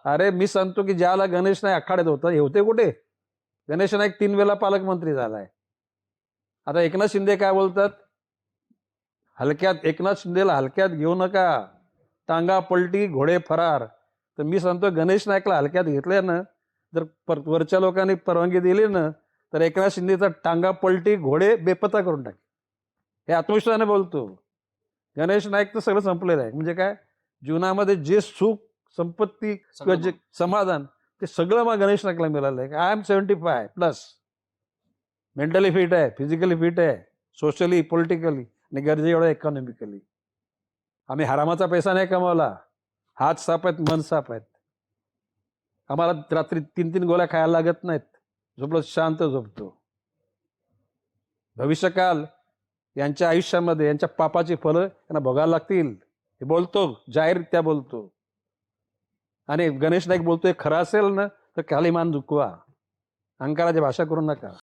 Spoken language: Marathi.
अरे मी सांगतो की ज्याला गणेश नाईक आखाड्यात होता हे होते कुठे? गणेश नाईक 3 वेळा पालकमंत्री झालाय. आता एकनाथ शिंदे काय बोलतात? एकनाथ शिंदेला हलक्यात घेऊ नका, टांगा पलटी घोडे फरार. तर मी सांगतो गणेश नाईकला हलक्यात घेतले ना, जर वरच्या लोकांनी परवानगी दिली ना, तर एकनाथ शिंदेचा टांगा पलटी घोडे बेपत्ता करून टाके. हे आत्मविश्वासाने बोलतो. गणेश नाईक तर सगळं संपलेलं आहे. म्हणजे काय, जीवनामध्ये जे सुख संपत्ती किंवा जे समाधान ते सगळं मग गणेश नाईकला मिळालं आहे. I am 75 plus, mentally fit आहे, फिजिकली फिट आहे, सोशली पॉलिटिकली आणि गरजे एवढा इकॉनॉमिकली. आम्ही हरामाचा पैसा नाही कमावला. हात साफ आहेत, मन साफ आहेत. आम्हाला रात्री 3-3 गोळ्या खायला लागत नाहीत. झोपलो शांत झोपतो. भविष्यकाल यांच्या आयुष्यामध्ये यांच्या पापाची फळं यांना भोगायला लागतील. हे बोलतो, जाहीररित्या बोलतो. आणि गणेश नाईक बोलतोय खरं असेल ना, तर खाली मान झुकवा. अहंकाराची भाषा करू नका.